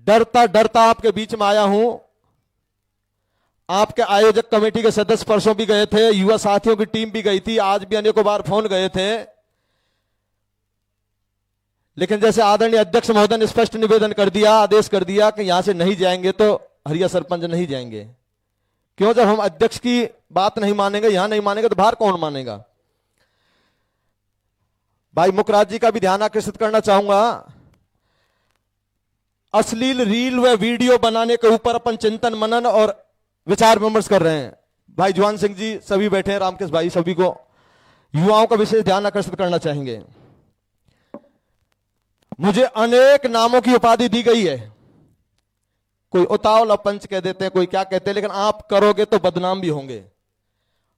डरता डरता आपके बीच में आया हूं। आपके आयोजक कमेटी के सदस्य परसों भी गए थे, युवा साथियों की टीम भी गई थी, आज भी अनेकों बार फोन गए थे, लेकिन जैसे आदरणीय अध्यक्ष महोदय ने स्पष्ट निवेदन कर दिया, आदेश कर दिया कि यहां से नहीं जाएंगे तो हरिया सरपंच नहीं जाएंगे। क्यों? जब हम अध्यक्ष की बात नहीं मानेंगे, यहां नहीं मानेंगे तो बाहर कौन मानेगा? भाई मुखराज जी का भी ध्यान आकर्षित करना चाहूंगा। अश्लील रील व वीडियो बनाने के ऊपर अपन चिंतन मनन और विचार विमर्श कर रहे हैं। भाई जवान सिंह जी सभी बैठे हैं, रामकृष्ण भाई, सभी को युवाओं का विशेष ध्यान आकर्षित करना चाहेंगे। मुझे अनेक नामों की उपाधि दी गई है, कोई उतावला पंच कह देते हैं, कोई क्या कहते हैं, लेकिन आप करोगे तो बदनाम भी होंगे,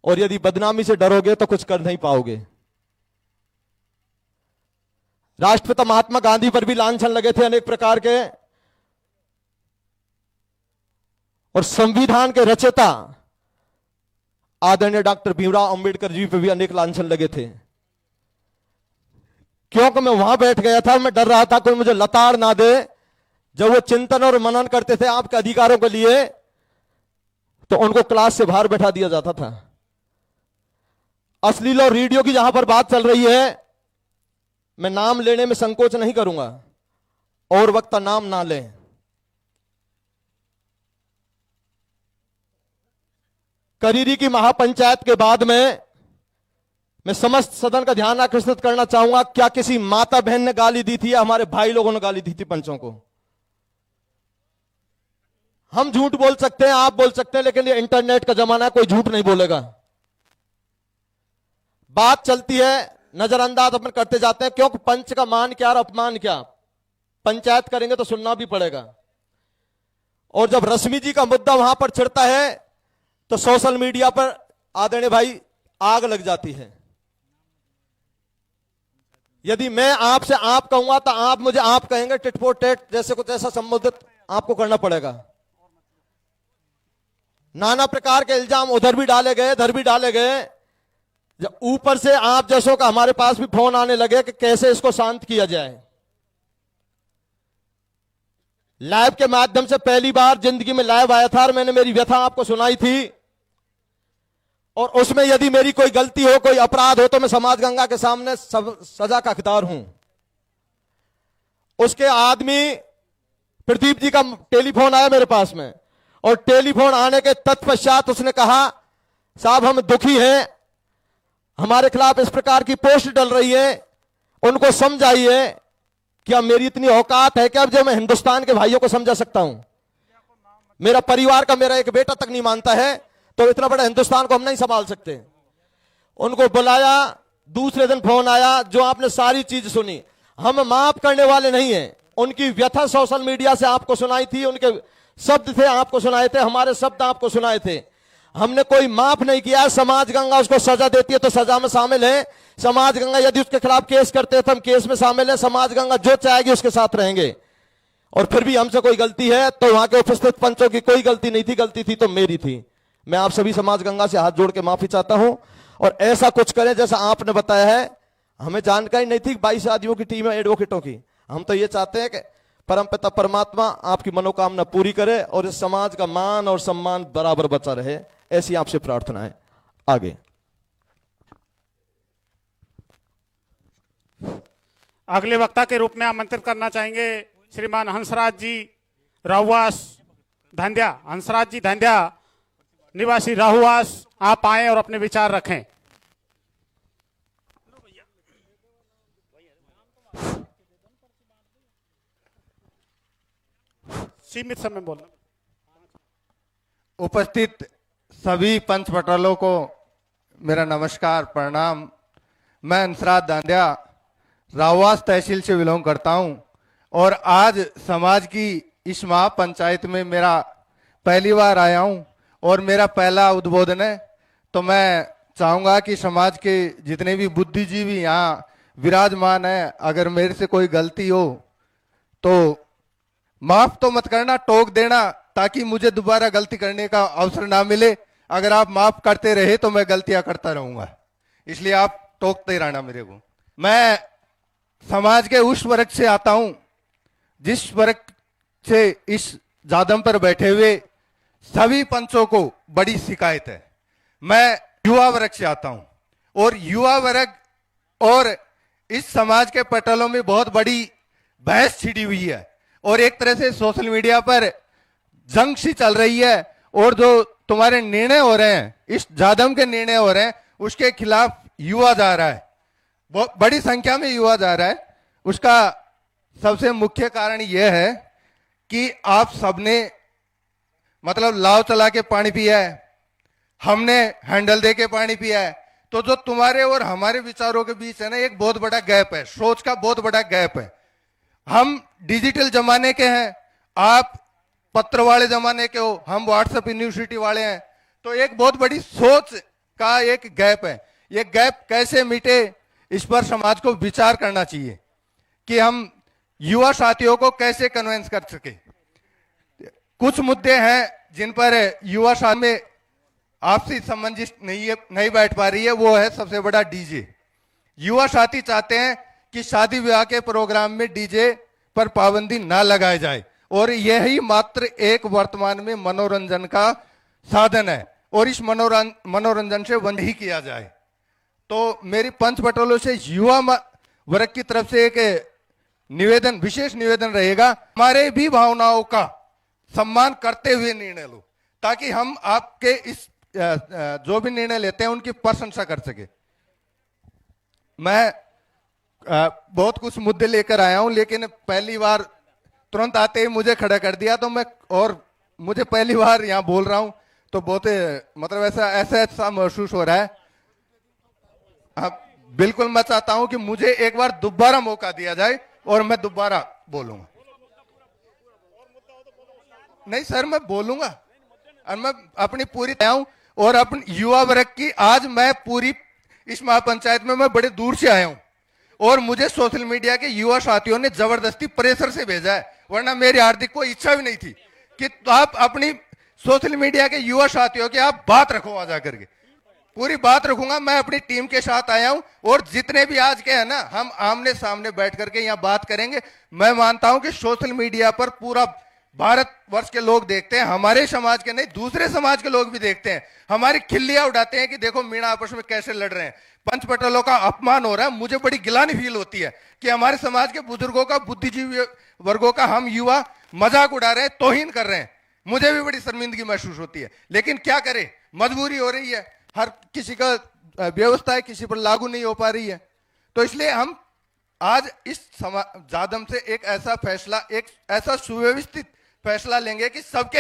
और यदि बदनामी से डरोगे तो कुछ कर नहीं पाओगे। राष्ट्रपिता महात्मा गांधी पर भी लांछन लगे थे अनेक प्रकार के, और संविधान के रचयिता आदरणीय डॉक्टर भीमराव अंबेडकर जी पर भी अनेक लांछन लगे थे। क्योंकि मैं वहां बैठ गया था, मैं डर रहा था कोई मुझे लताड़ ना दे। जब वो चिंतन और मनन करते थे आपके अधिकारों के लिए, तो उनको क्लास से बाहर बैठा दिया जाता था। अश्लील और वीडियो की जहां पर बात चल रही है, मैं नाम लेने में संकोच नहीं करूंगा, और वक्ता नाम ना लें। करीरी की महापंचायत के बाद में मैं समस्त सदन का ध्यान आकर्षित करना चाहूंगा, क्या किसी माता बहन ने गाली दी थी या हमारे भाई लोगों ने गाली दी थी पंचों को? हम झूठ बोल सकते हैं, आप बोल सकते हैं, लेकिन ये इंटरनेट का जमाना है, कोई झूठ नहीं बोलेगा। बात चलती है, नजरअंदाज अपन करते जाते हैं, क्योंकि पंच का मान क्या और अपमान क्या, पंचायत करेंगे तो सुनना भी पड़ेगा। और जब रश्मि जी का मुद्दा वहां पर छिड़ता है तो सोशल मीडिया पर आदरणीय भाई आग लग जाती है। यदि मैं आपसे आप कहूंगा तो आप मुझे आप कहेंगे, टिट फॉर टेट जैसे कुछ ऐसा संबोधित आपको करना पड़ेगा। नाना प्रकार के इल्जाम उधर भी डाले गए, इधर भी डाले गए। जब ऊपर से आप जैसों का हमारे पास भी फोन आने लगे कि कैसे इसको शांत किया जाए। लाइव के माध्यम से पहली बार जिंदगी में लाइव आया था और मैंने मेरी व्यथा आपको सुनाई थी, और उसमें यदि मेरी कोई गलती हो, कोई अपराध हो, तो मैं समाज गंगा के सामने सजा का हकदार हूं। उसके आदमी प्रदीप जी का टेलीफोन आया मेरे पास में, और टेलीफोन आने के तत्पश्चात उसने कहा, साहब हम दुखी हैं, हमारे खिलाफ इस प्रकार की पोस्ट डल रही है, उनको समझाइए। क्या मेरी इतनी औकात है क्या अब जो मैं हिंदुस्तान के भाइयों को समझा सकता हूं? मेरा परिवार का मेरा एक बेटा तक नहीं मानता है, तो इतना बड़ा हिंदुस्तान को हम नहीं संभाल सकते। उनको बुलाया, दूसरे दिन फोन आया, जो आपने सारी चीज सुनी। हम माफ करने वाले नहीं हैं। उनकी व्यथा सोशल मीडिया से आपको सुनाई थी, उनके शब्द थे आपको सुनाए थे, हमारे शब्द आपको सुनाए थे। हमने कोई माफ नहीं किया। समाज गंगा उसको सजा देती है तो सजा में शामिल है। समाज गंगा यदि उसके खिलाफ केस करते हैं तो हम केस में शामिल है। समाज गंगा जो चाहेगी उसके साथ रहेंगे। और फिर भी हमसे कोई गलती है तो वहां के उपस्थित पंचों की कोई गलती नहीं थी, गलती थी तो मेरी थी। मैं आप सभी समाज गंगा से हाथ जोड़ के माफी चाहता हूं, और ऐसा कुछ करें जैसा आपने बताया है। हमें जानकारी नहीं थी 22 आदमियों की टीम है एडवोकेटों की। हम तो ये चाहते हैं कि परमपिता परमात्मा आपकी मनोकामना पूरी करे और इस समाज का मान और सम्मान बराबर बचा रहे, ऐसी आपसे प्रार्थना है। आगे अगले वक्ता के रूप में आमंत्रित करना चाहेंगे श्रीमान हंसराज जी राहुवास धंध्या। हंसराज जी धंध्या निवासी राहुवास, आप आए और अपने विचार रखें। सीमित समय बोलना। उपस्थित सभी पंच पटालों को मेरा नमस्कार प्रणाम। मैं हंसराज दांडिया राहुवास तहसील से बिलोंग करता हूं, और आज समाज की इस महापंचायत में मेरा पहली बार आया हूं और मेरा पहला उद्बोधन है। तो मैं चाहूंगा कि समाज के जितने भी बुद्धिजीवी यहाँ विराजमान है, अगर मेरे से कोई गलती हो तो माफ तो मत करना, टोक देना, ताकि मुझे दोबारा गलती करने का अवसर ना मिले। अगर आप माफ करते रहे तो मैं गलतियां करता रहूंगा, इसलिए आप टोकते रहना मेरे को। मैं समाज के उस वर्ग से आता हूं जिस वर्ग से इस जादम पर बैठे हुए सभी पंचों को बड़ी शिकायत है। मैं युवा वर्ग से आता हूं और युवा वर्ग और इस समाज के पटलों में बहुत बड़ी बहस छिड़ी हुई है और एक तरह से सोशल मीडिया पर जंग सी चल रही है और जो तुम्हारे निर्णय हो रहे हैं, इस जादम के निर्णय हो रहे हैं, उसके खिलाफ युवा जा रहा है, बहुत बड़ी संख्या में युवा जा रहा है। उसका सबसे मुख्य कारण यह है कि आप सबने मतलब लाव चला के पानी पिया है, हमने हैंडल दे के पानी पिया है। तो जो तुम्हारे और हमारे विचारों के बीच है ना, एक बहुत बड़ा गैप है, सोच का बहुत बड़ा गैप है। हम डिजिटल जमाने के हैं, आप पत्र वाले जमाने के हो, हम व्हाट्सएप यूनिवर्सिटी वाले हैं। तो एक बहुत बड़ी सोच का एक गैप है। ये गैप कैसे मिटे, इस पर समाज को विचार करना चाहिए कि हम युवा साथियों को कैसे कन्विंस कर सके। कुछ मुद्दे हैं जिन पर युवा साथी में आपसी सामंजस्य नहीं बैठ पा रही है। वो है सबसे बड़ा डीजे। युवा साथी चाहते हैं कि शादी विवाह के प्रोग्राम में डीजे पर पाबंदी ना लगाए जाए और यही मात्र एक वर्तमान में मनोरंजन का साधन है और इस मनोरंजन से वंचित ही किया जाए। तो मेरी पंच पटोलों से युवा वर्ग की तरफ से एक निवेदन, विशेष निवेदन रहेगा, हमारे भी भावनाओं का सम्मान करते हुए निर्णय लो ताकि हम आपके इस जो भी निर्णय लेते हैं उनकी प्रशंसा कर सके। मैं बहुत कुछ मुद्दे लेकर आया हूं, लेकिन पहली बार तुरंत आते ही मुझे खड़ा कर दिया, तो मैं और मुझे पहली बार यहां बोल रहा हूं तो बहुत मतलब ऐसा महसूस हो रहा है। हाँ, बिल्कुल मैं चाहता हूं कि मुझे एक बार दोबारा मौका दिया जाए और मैं दोबारा बोलूंगा। नहीं सर, मैं बोलूंगा और मैं अपनी पूरी आऊं और अपनी युवा वर्ग की आज मैं पूरी इस महापंचायत में मैं बड़े दूर से आया हूं और मुझे सोशल मीडिया के युवा साथियों ने जबरदस्ती प्रेशर से भेजा है, वरना मेरी हार्दिक कोई इच्छा भी नहीं थी कि तो आप अपनी सोशल मीडिया के युवा साथियों की आप बात रखो, वहां जाकर के पूरी बात रखूंगा। मैं अपनी टीम के साथ आया हूं और जितने भी आज के हैं ना, हम आमने सामने बैठ करके यहां बात करेंगे। मैं मानता हूं कि सोशल मीडिया पर पूरा भारत वर्ष के लोग देखते हैं, हमारे समाज के नहीं दूसरे समाज के लोग भी देखते हैं, हमारी खिल्लियां उड़ाते हैं कि देखो मीणा आपस में कैसे लड़ रहे हैं, पंच पटोलों का अपमान हो रहा है। मुझे बड़ी गिलानी फील होती है कि हमारे समाज के बुजुर्गों का, बुद्धिजीवी वर्गों का हम युवा मजाक उड़ा रहे हैं, तौहीन कर रहे हैं। मुझे भी बड़ी शर्मिंदगी महसूस होती है, लेकिन क्या करें, मजबूरी हो रही है, हर किसी का व्यवस्था है, किसी पर लागू नहीं हो पा रही है। तो इसलिए हम आज इस जादम से एक ऐसा फैसला, एक ऐसा सुव्यवस्थित फैसला लेंगे कि सबके